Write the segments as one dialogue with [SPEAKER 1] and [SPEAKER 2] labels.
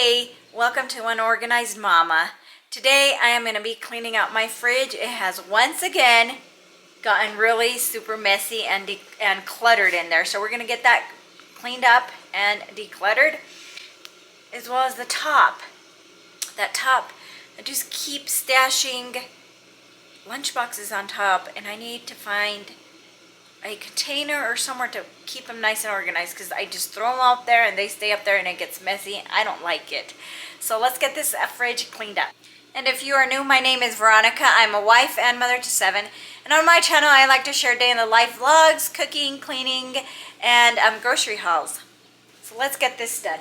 [SPEAKER 1] Hey, welcome to Unorganized Mama. Today I am going to be cleaning out my fridge. It has once again gotten really super messy and cluttered in there. So we're going to get that cleaned up and decluttered, as well as the top. That top, I just keep stashing lunch boxes on top, and I need to find a container or somewhere to keep them nice and organized, because I just throw them out there and they stay up there and it gets messy. I don't like it. So let's get this fridge cleaned up. And if you are new, my name is Veronica. I'm a wife and mother to 7. And on my channel, I like to share day in the life vlogs, cooking, cleaning, and grocery hauls. So let's get this done.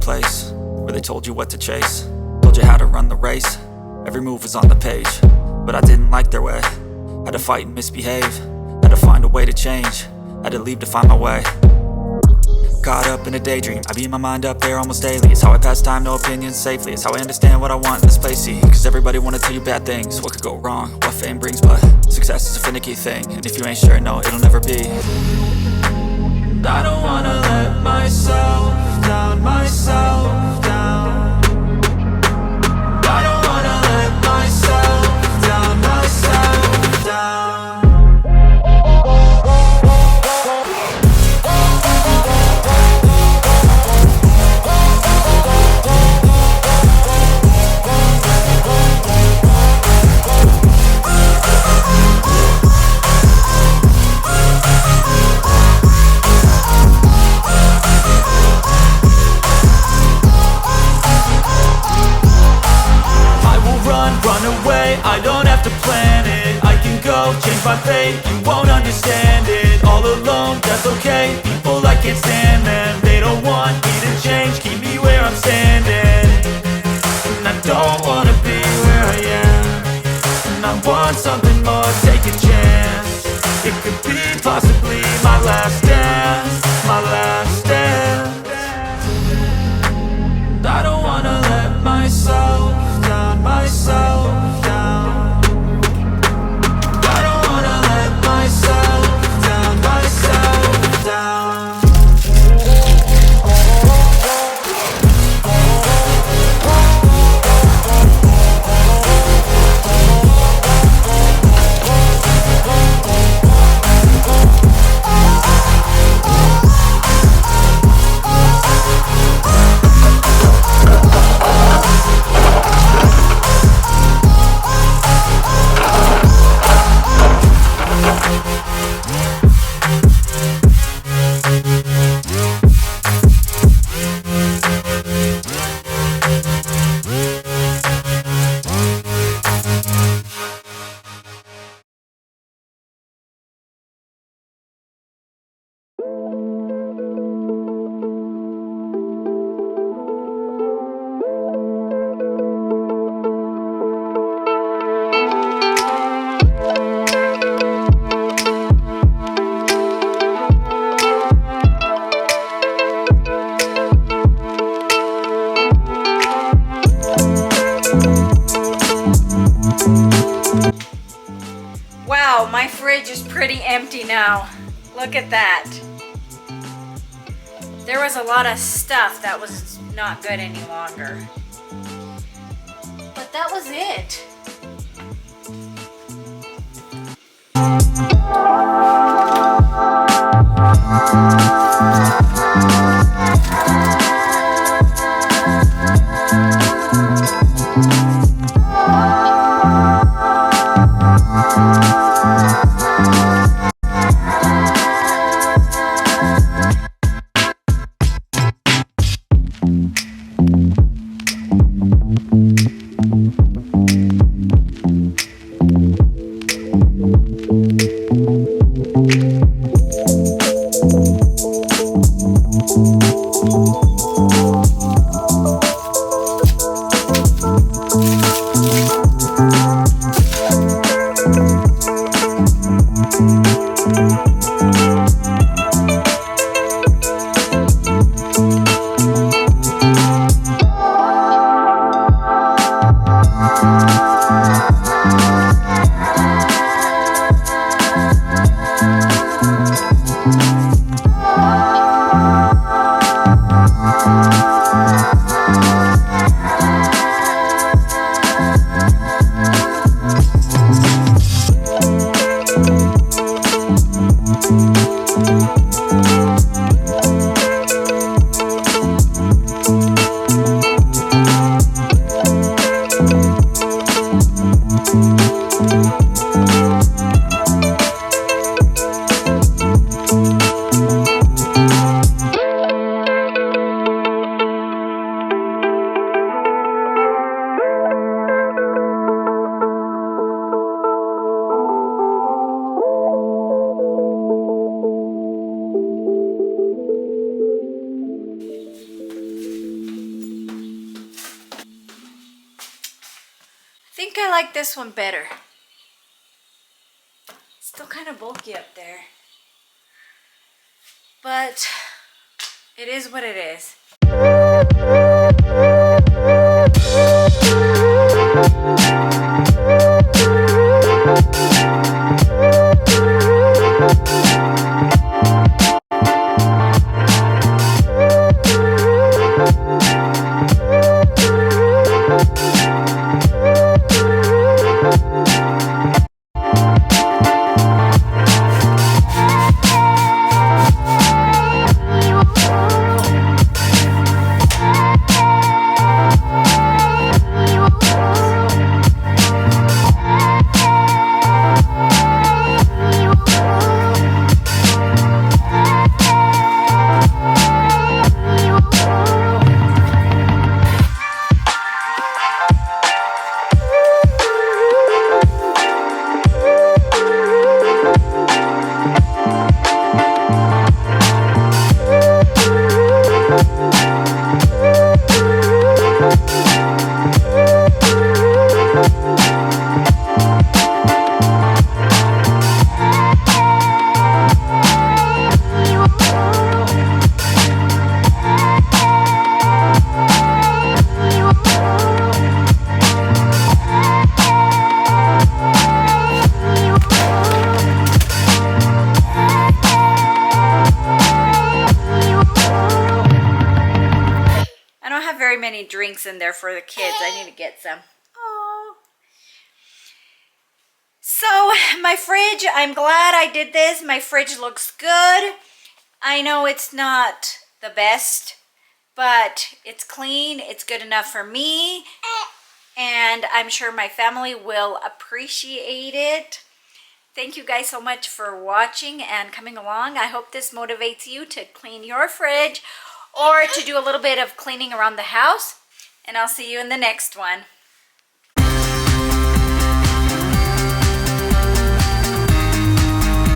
[SPEAKER 2] place where they told you what to chase, told you how to run the race. Every move was on the page, but I didn't like their way. Had to fight and misbehave, had to find a way to change, had to leave to find my way. Caught up in a daydream, I beat my mind up there almost daily. It's how I pass time, no opinions safely. It's how I understand what I want in this place, see. Cause everybody wanna tell you bad things, what could go wrong, what fame brings. But success is a finicky thing, and if you ain't sure, no, it'll never be. I don't wanna let myself down, myself down. I don't wanna let myself down, myself down. I don't have to plan it, I can go change my fate. You won't understand it, all alone, that's okay. People I can't stand them, they don't want me to change. Keep me where I'm standing, and I don't wanna be where I am. And I want something more, take a chance. It could be possibly my last dance, my last dance. And I don't wanna let myself down, myself down. I don't wanna let myself down, myself down.
[SPEAKER 1] Wow, my fridge is pretty empty now. Look at that. There was a lot of stuff that was not good any longer. But that was it. I like this one better. It's still kind of bulky up there. But it is what it is. Many drinks in there for the kids. I need to get some. Oh. So my fridge, I'm glad I did this. My fridge looks good. I know it's not the best, but it's clean. It's good enough for me. And I'm sure my family will appreciate it. Thank you guys so much for watching and coming along. I hope this motivates you to clean your fridge or to do a little bit of cleaning around the house. And I'll see you in the next one.